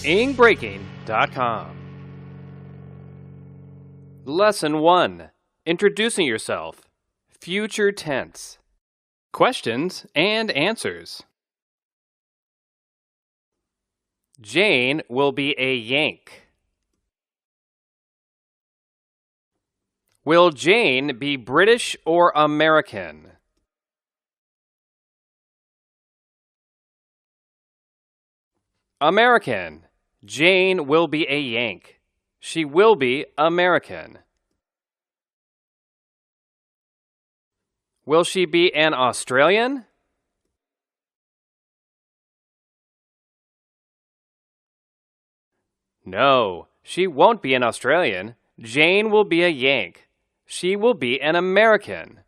ingbreaking.com. Lesson 1. Introducing yourself. Future tense. Questions and answers. Jane will be a Yank. Will Jane be British or American? American. Jane will be a Yank. She will be American. Will she be an Australian? No, she won't be an Australian. Jane will be a Yank. She will be an American.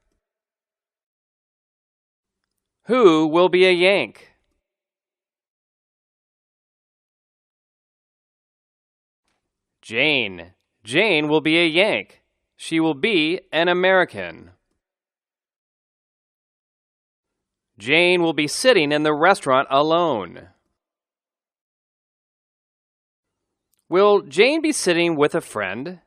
Who will be a Yank? Jane. Jane will be a Yank. She will be an American. Jane will be sitting in the restaurant alone. Will Jane be sitting with a friend?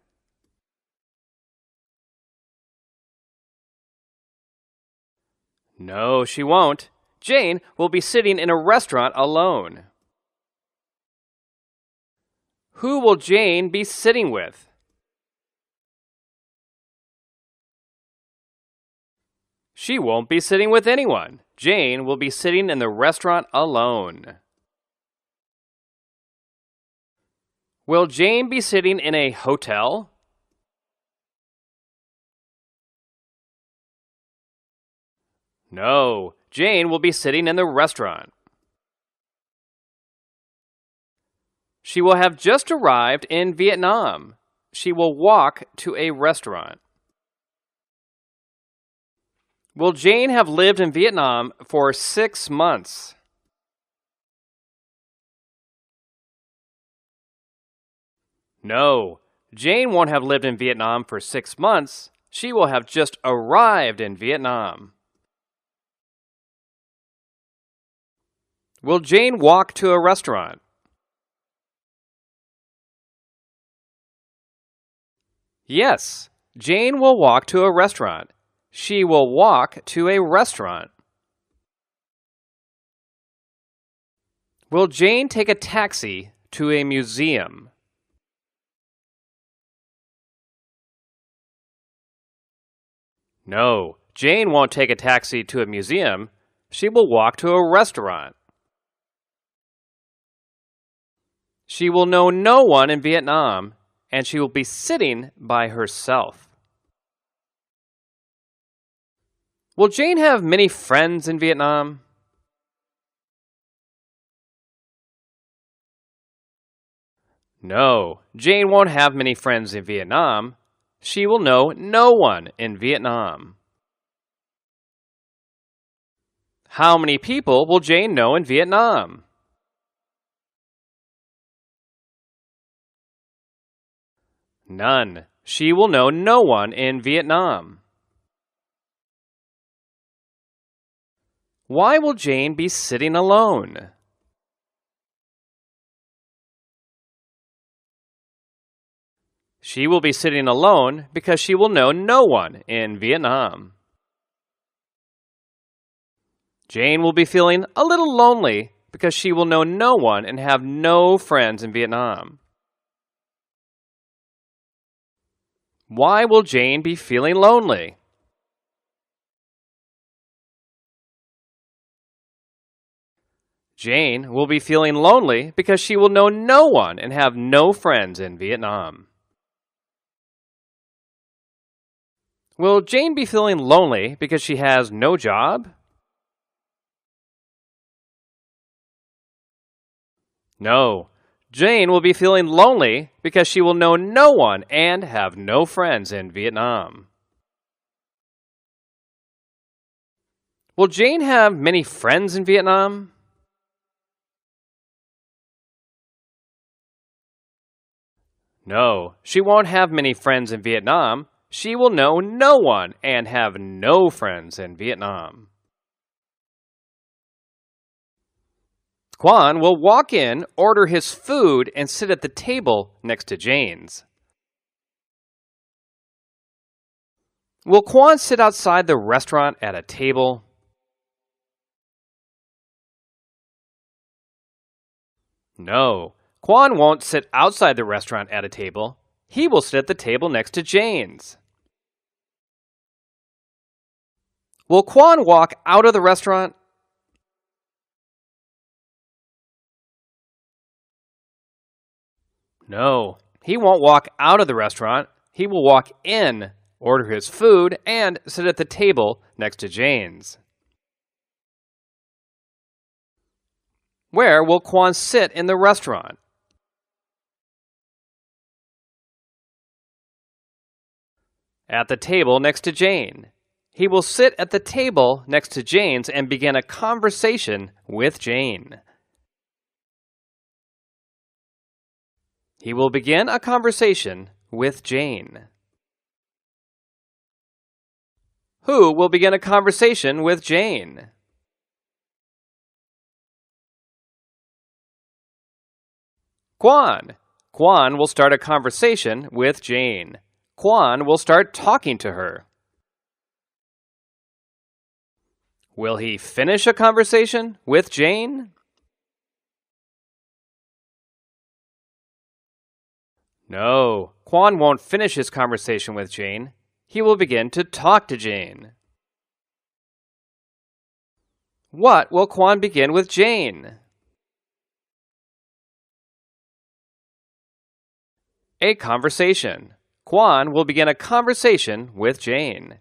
No, she won't. Jane will be sitting in a restaurant alone. Who will Jane be sitting with? She won't be sitting with anyone. Jane will be sitting in the restaurant alone. Will Jane be sitting in a hotel? No, Jane will be sitting in the restaurant. She will have just arrived in Vietnam. She will walk to a restaurant. Will Jane have lived in Vietnam for 6 months? No, Jane won't have lived in Vietnam for 6 months. She will have just arrived in Vietnam. Will Jane walk to a restaurant? Yes, Jane will walk to a restaurant. She will walk to a restaurant. Will Jane take a taxi to a museum? No, Jane won't take a taxi to a museum. She will walk to a restaurant. She will know no one in Vietnam, and she will be sitting by herself. Will Jane have many friends in Vietnam? No, Jane won't have many friends in Vietnam. She will know no one in Vietnam. How many people will Jane know in Vietnam? None. She will know no one in Vietnam. Why will Jane be sitting alone? She will be sitting alone because she will know no one in Vietnam. Jane will be feeling a little lonely because she will know no one and have no friends in Vietnam. Why will Jane be feeling lonely? Jane will be feeling lonely because she will know no one and have no friends in Vietnam. Will Jane be feeling lonely because she has no job? No. Jane will be feeling lonely because she will know no one and have no friends in Vietnam. Will Jane have many friends in Vietnam? No, she won't have many friends in Vietnam. She will know no one and have no friends in Vietnam. Quan will walk in, order his food, and sit at the table next to Jane's. Will Quan sit outside the restaurant at a table? No, Quan won't sit outside the restaurant at a table. He will sit at the table next to Jane's. Will Quan walk out of the restaurant? No, he won't walk out of the restaurant. He will walk in, order his food, and sit at the table next to Jane's. Where will Quan sit in the restaurant? At the table next to Jane. He will sit at the table next to Jane's and begin a conversation with Jane. He will begin a conversation with Jane. Who will begin a conversation with Jane? Quan. Quan will start a conversation with Jane. Quan will start talking to her. Will he finish a conversation with Jane? No, Quan won't finish his conversation with Jane. He will begin to talk to Jane. What will Quan begin with Jane? A conversation. Quan will begin a conversation with Jane.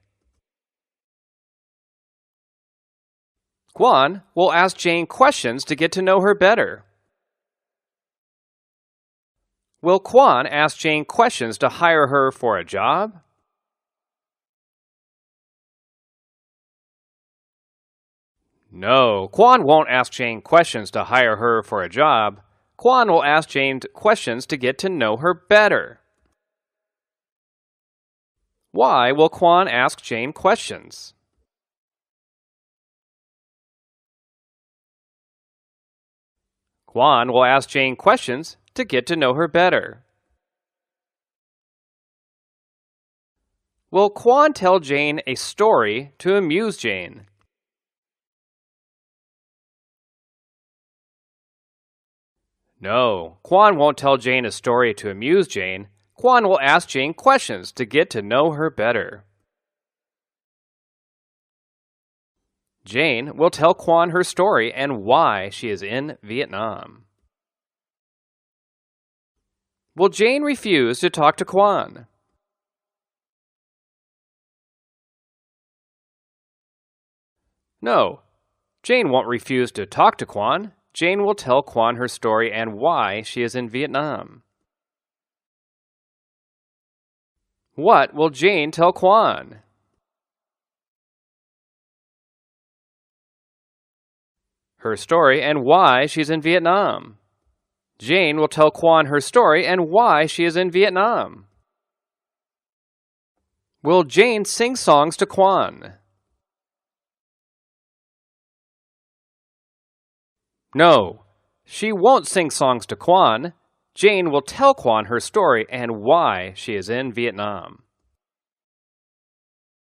Quan will ask Jane questions to get to know her better. Will Quan ask Jane questions to hire her for a job? No, Quan won't ask Jane questions to hire her for a job. Quan will ask Jane questions to get to know her better. Why will Quan ask Jane questions? Quan will ask Jane questions to get to know her better. Will Quan tell Jane a story to amuse Jane? No, Quan won't tell Jane a story to amuse Jane. Quan will ask Jane questions to get to know her better. Jane will tell Quan her story and why she is in Vietnam. Will Jane refuse to talk to Quan? No, Jane won't refuse to talk to Quan. Jane will tell Quan her story and why she is in Vietnam. What will Jane tell Quan? Her story and why she's in Vietnam. Jane will tell Quan her story and why she is in Vietnam. Will Jane sing songs to Quan? No, she won't sing songs to Quan. Jane will tell Quan her story and why she is in Vietnam.